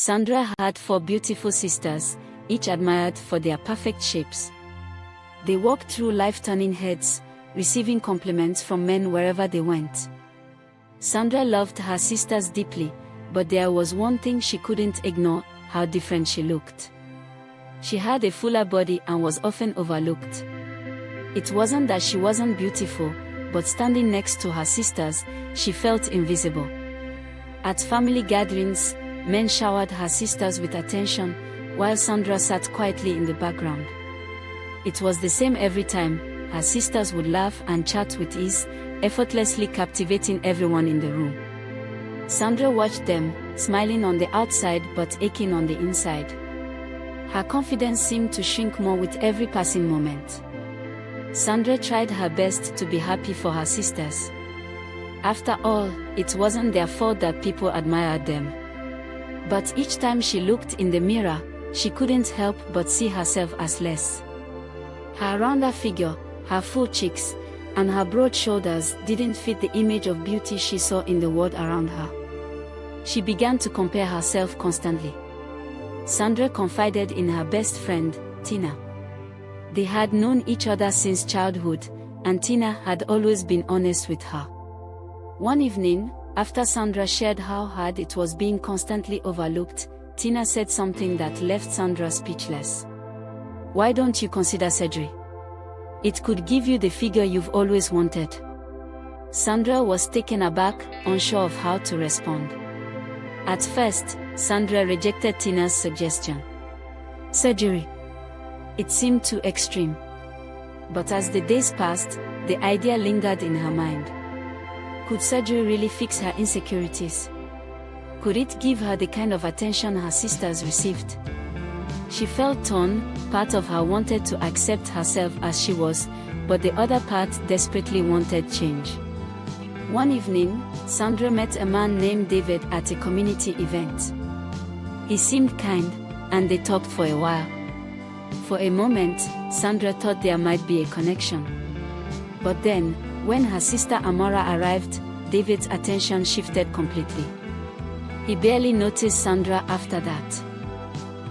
Sandra had 4 beautiful sisters, each admired for their perfect shapes. They walked through life turning heads, receiving compliments from men wherever they went. Sandra loved her sisters deeply, but there was one thing she couldn't ignore: how different she looked. She had a fuller body and was often overlooked. It wasn't that she wasn't beautiful, but standing next to her sisters, she felt invisible. At family gatherings, men showered her sisters with attention, while Sandra sat quietly in the background. It was the same every time. Her sisters would laugh and chat with ease, effortlessly captivating everyone in the room. Sandra watched them, smiling on the outside but aching on the inside. Her confidence seemed to shrink more with every passing moment. Sandra tried her best to be happy for her sisters. After all, it wasn't their fault that people admired them. But each time she looked in the mirror, she couldn't help but see herself as less. Her rounder figure, her full cheeks, and her broad shoulders didn't fit the image of beauty she saw in the world around her. She began to compare herself constantly. Sandra confided in her best friend, Tina. They had known each other since childhood, and Tina had always been honest with her. One evening, after Sandra shared how hard it was being constantly overlooked, Tina said something that left Sandra speechless. "Why don't you consider surgery? It could give you the figure you've always wanted." Sandra was taken aback, unsure of how to respond. At first, Sandra rejected Tina's suggestion. Surgery? It seemed too extreme. But as the days passed, the idea lingered in her mind. Could surgery really fix her insecurities? Could it give her the kind of attention her sisters received? She felt torn. Part of her wanted to accept herself as she was, but the other part desperately wanted change. One evening, Sandra met a man named David at a community event. He seemed kind, and they talked for a while. For a moment, Sandra thought there might be a connection. But then, when her sister Amara arrived, David's attention shifted completely. He barely noticed Sandra after that.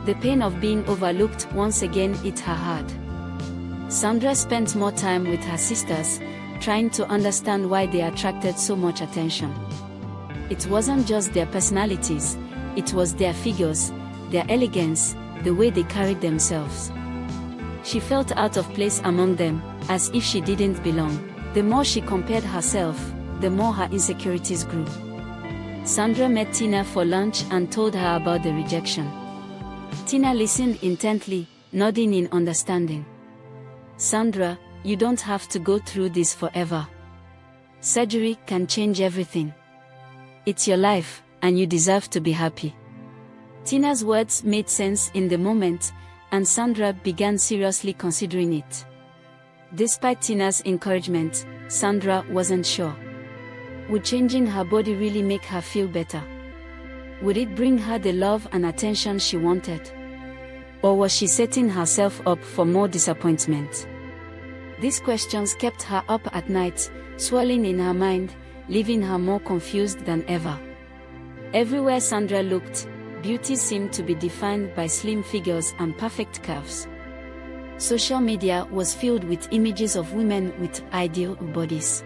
The pain of being overlooked once again hit her hard. Sandra spent more time with her sisters, trying to understand why they attracted so much attention. It wasn't just their personalities, it was their figures, their elegance, the way they carried themselves. She felt out of place among them, as if she didn't belong. The more she compared herself, the more her insecurities grew. Sandra met Tina for lunch and told her about the rejection. Tina listened intently, nodding in understanding. "Sandra, you don't have to go through this forever. Surgery can change everything. It's your life, and you deserve to be happy." Tina's words made sense in the moment, and Sandra began seriously considering it. Despite Tina's encouragement, Sandra wasn't sure. Would changing her body really make her feel better? Would it bring her the love and attention she wanted? Or was she setting herself up for more disappointment? These questions kept her up at night, swirling in her mind, leaving her more confused than ever. Everywhere Sandra looked, beauty seemed to be defined by slim figures and perfect curves. Social media was filled with images of women with ideal bodies.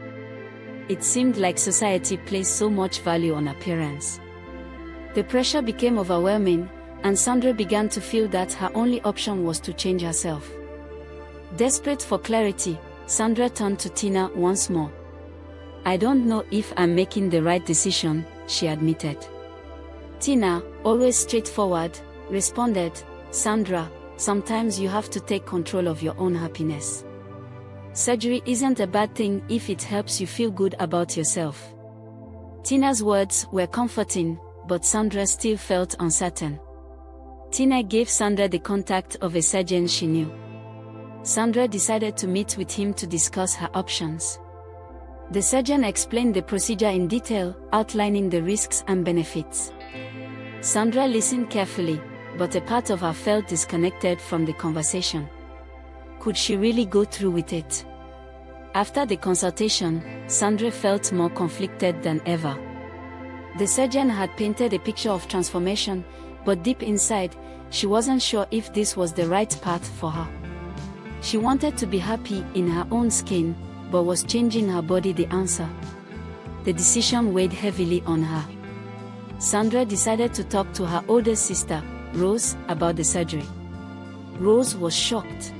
It seemed like society placed so much value on appearance. The pressure became overwhelming, and Sandra began to feel that her only option was to change herself. Desperate for clarity, Sandra turned to Tina once more. "I don't know if I'm making the right decision," she admitted. Tina, always straightforward, responded, "Sandra, sometimes you have to take control of your own happiness. Surgery isn't a bad thing if it helps you feel good about yourself." Tina's words were comforting, but Sandra still felt uncertain. Tina gave Sandra the contact of a surgeon she knew. Sandra decided to meet with him to discuss her options. The surgeon explained the procedure in detail, outlining the risks and benefits. Sandra listened carefully, but a part of her felt disconnected from the conversation. Could she really go through with it? After the consultation, Sandra felt more conflicted than ever. The surgeon had painted a picture of transformation, but deep inside, she wasn't sure if this was the right path for her. She wanted to be happy in her own skin, but was changing her body the answer? The decision weighed heavily on her. Sandra decided to talk to her older sister, Rose, about the surgery. Rose was shocked.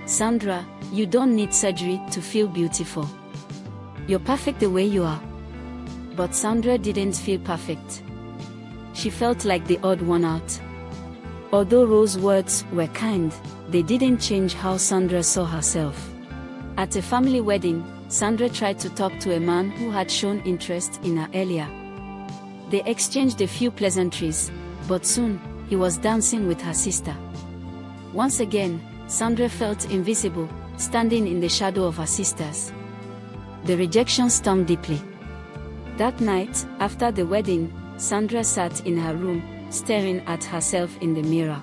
"Sandra, you don't need surgery to feel beautiful. You're perfect the way you are." But Sandra didn't feel perfect. She felt like the odd one out. Although Rose's words were kind, they didn't change how Sandra saw herself. At a family wedding, Sandra tried to talk to a man who had shown interest in her earlier. They exchanged a few pleasantries, but soon, he was dancing with her sister. Once again, Sandra felt invisible, standing in the shadow of her sisters. The rejection stung deeply. That night, after the wedding, Sandra sat in her room, staring at herself in the mirror.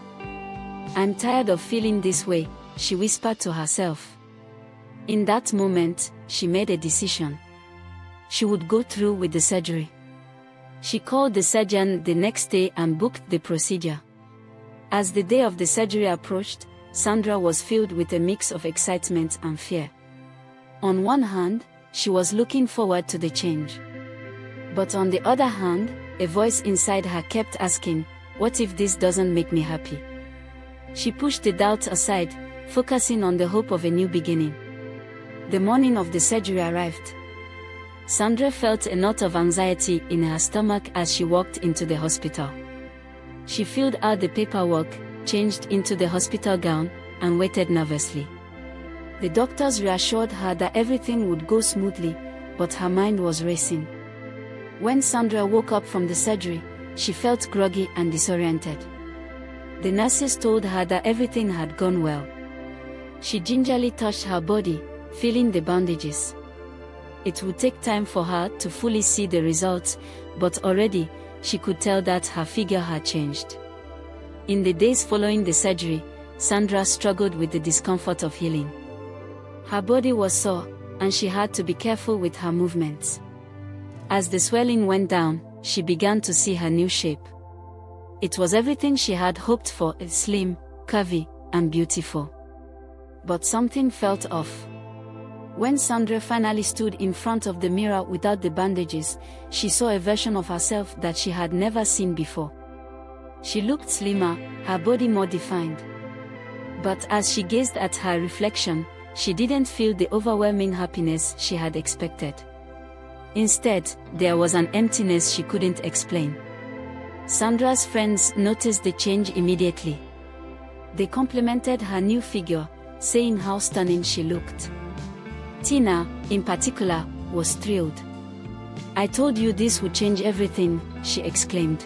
"I'm tired of feeling this way," she whispered to herself. In that moment, she made a decision. She would go through with the surgery. She called the surgeon the next day and booked the procedure. As the day of the surgery approached, Sandra was filled with a mix of excitement and fear. On one hand, she was looking forward to the change. But on the other hand, a voice inside her kept asking, "What if this doesn't make me happy?" She pushed the doubt aside, focusing on the hope of a new beginning. The morning of the surgery arrived. Sandra felt a knot of anxiety in her stomach as she walked into the hospital. She filled out the paperwork, changed into the hospital gown, and waited nervously. The doctors reassured her that everything would go smoothly, but her mind was racing. When Sandra woke up from the surgery, she felt groggy and disoriented. The nurses told her that everything had gone well. She gingerly touched her body, feeling the bandages. It would take time for her to fully see the results, but already, she could tell that her figure had changed. In the days following the surgery, Sandra struggled with the discomfort of healing. Her body was sore, and she had to be careful with her movements. As the swelling went down, she began to see her new shape. It was everything she had hoped for: slim, curvy, and beautiful. But something felt off. When Sandra finally stood in front of the mirror without the bandages, she saw a version of herself that she had never seen before. She looked slimmer, her body more defined. But as she gazed at her reflection, she didn't feel the overwhelming happiness she had expected. Instead, there was an emptiness she couldn't explain. Sandra's friends noticed the change immediately. They complimented her new figure, saying how stunning she looked. Tina, in particular, was thrilled. "I told you this would change everything," she exclaimed.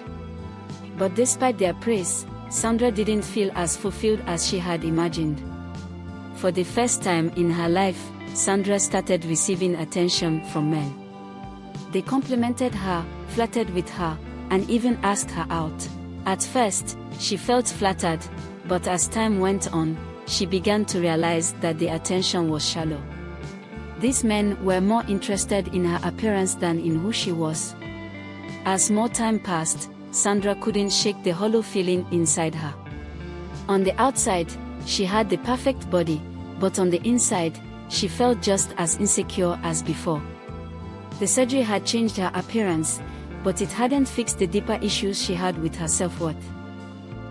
But despite their praise, Sandra didn't feel as fulfilled as she had imagined. For the first time in her life, Sandra started receiving attention from men. They complimented her, flirted with her, and even asked her out. At first, she felt flattered, but as time went on, she began to realize that the attention was shallow. These men were more interested in her appearance than in who she was. As more time passed, Sandra couldn't shake the hollow feeling inside her. On the outside, she had the perfect body, but on the inside, she felt just as insecure as before. The surgery had changed her appearance, but it hadn't fixed the deeper issues she had with her self-worth.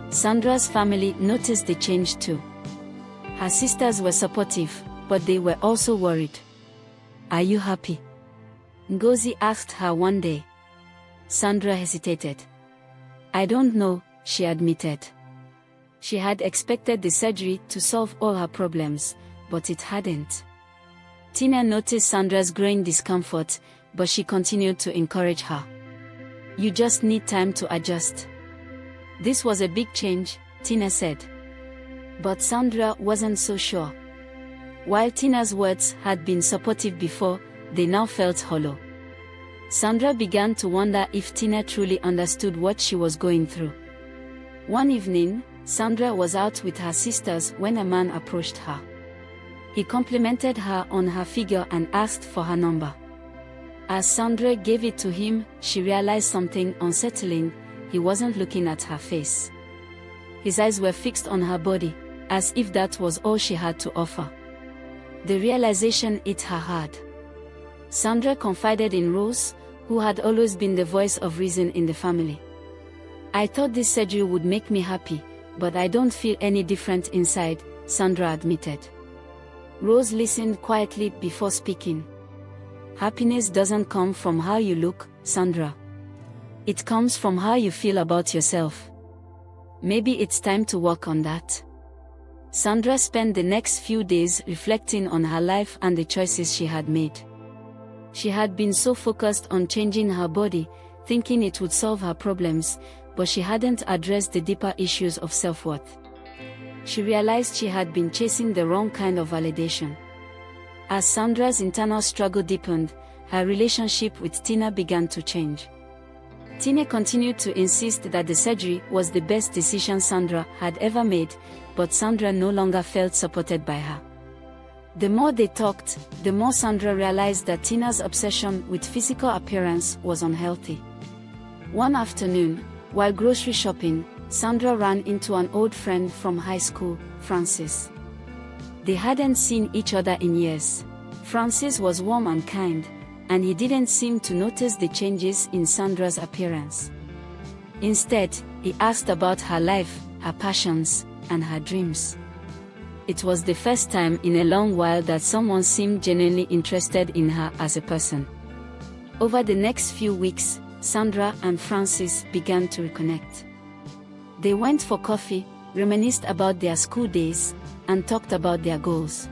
Sandra's family noticed the change too. Her sisters were supportive, but they were also worried. "Are you happy?" Ngozi asked her one day. Sandra hesitated. "I don't know," she admitted. She had expected the surgery to solve all her problems, but it hadn't. Tina noticed Sandra's growing discomfort, but she continued to encourage her. "You just need time to adjust." This was a big change, Tina said. But Sandra wasn't so sure. While Tina's words had been supportive before, they now felt hollow. Sandra began to wonder if Tina truly understood what she was going through. One evening, Sandra was out with her sisters when a man approached her. He complimented her on her figure and asked for her number. As Sandra gave it to him, she realized something unsettling. he wasn't looking at her face. His eyes were fixed on her body, as if that was all she had to offer. The realization hit her hard. Sandra confided in Rose, who had always been the voice of reason in the family. "I thought this surgery would make me happy, but I don't feel any different inside," Sandra admitted. Rose listened quietly before speaking. "Happiness doesn't come from how you look, Sandra. It comes from how you feel about yourself. Maybe it's time to work on that." Sandra spent the next few days reflecting on her life and the choices she had made. She had been so focused on changing her body, thinking it would solve her problems, but she hadn't addressed the deeper issues of self-worth. She realized she had been chasing the wrong kind of validation. As Sandra's internal struggle deepened, her relationship with Tina began to change. Tina continued to insist that the surgery was the best decision Sandra had ever made, but Sandra no longer felt supported by her. The more they talked, the more Sandra realized that Tina's obsession with physical appearance was unhealthy. One afternoon, while grocery shopping, Sandra ran into an old friend from high school, Francis. They hadn't seen each other in years. Francis was warm and kind, and he didn't seem to notice the changes in Sandra's appearance. Instead, he asked about her life, her passions, and her dreams. It was the first time in a long while that someone seemed genuinely interested in her as a person. Over the next few weeks, Sandra and Francis began to reconnect. They went for coffee, reminisced about their school days, and talked about their goals.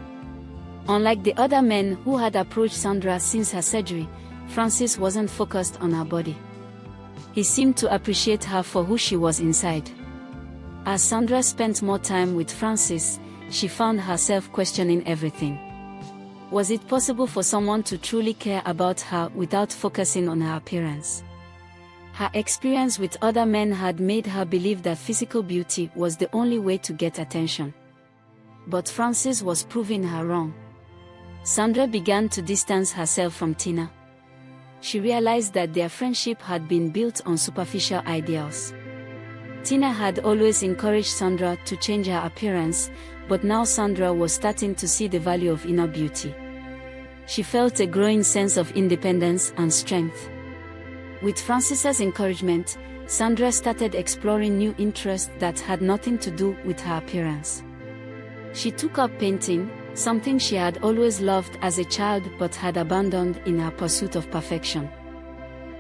Unlike the other men who had approached Sandra since her surgery, Francis wasn't focused on her body. He seemed to appreciate her for who she was inside. As Sandra spent more time with Francis, she found herself questioning everything. Was it possible for someone to truly care about her without focusing on her appearance? Her experience with other men had made her believe that physical beauty was the only way to get attention. But Francis was proving her wrong. Sandra began to distance herself from Tina. She realized that their friendship had been built on superficial ideals. Tina had always encouraged Sandra to change her appearance, but now Sandra was starting to see the value of inner beauty. She felt a growing sense of independence and strength. With Francis's encouragement, Sandra started exploring new interests that had nothing to do with her appearance. She took up painting, something she had always loved as a child but had abandoned in her pursuit of perfection.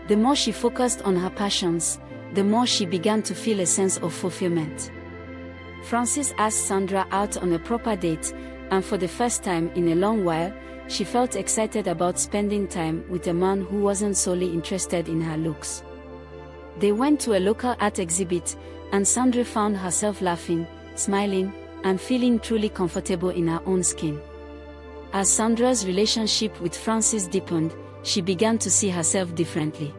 The more she focused on her passions, the more she began to feel a sense of fulfillment. Francis asked Sandra out on a proper date, and for the first time in a long while, she felt excited about spending time with a man who wasn't solely interested in her looks. They went to a local art exhibit, and Sandra found herself laughing, smiling, and feeling truly comfortable in her own skin. As Sandra's relationship with Francis deepened, she began to see herself differently.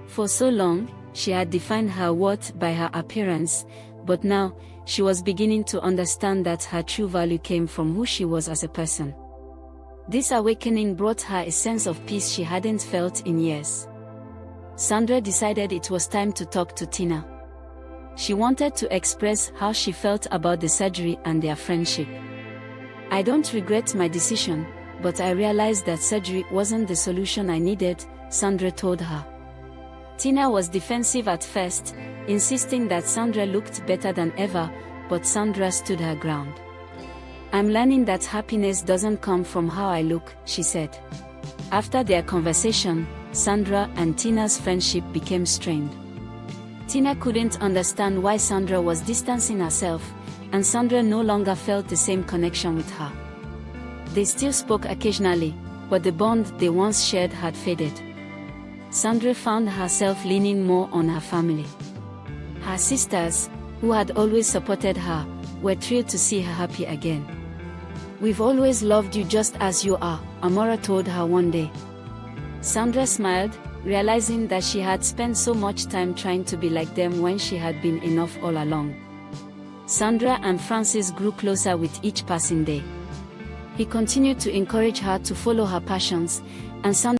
For so long, she had defined her worth by her appearance, but now, she was beginning to understand that her true value came from who she was as a person. This awakening brought her a sense of peace she hadn't felt in years. Sandra decided it was time to talk to Tina. She wanted to express how she felt about the surgery and their friendship. "I don't regret my decision, but I realized that surgery wasn't the solution I needed," Sandra told her. Tina was defensive at first, insisting that Sandra looked better than ever, but Sandra stood her ground. "I'm learning that happiness doesn't come from how I look," she said. After their conversation, Sandra and Tina's friendship became strained. Tina couldn't understand why Sandra was distancing herself, and Sandra no longer felt the same connection with her. They still spoke occasionally, but the bond they once shared had faded. Sandra found herself leaning more on her family. Her sisters, who had always supported her, were thrilled to see her happy again. "We've always loved you just as you are," Amora told her one day. Sandra smiled, realizing that she had spent so much time trying to be like them when she had been enough all along. Sandra and Francis grew closer with each passing day. He continued to encourage her to follow her passions, and Sandra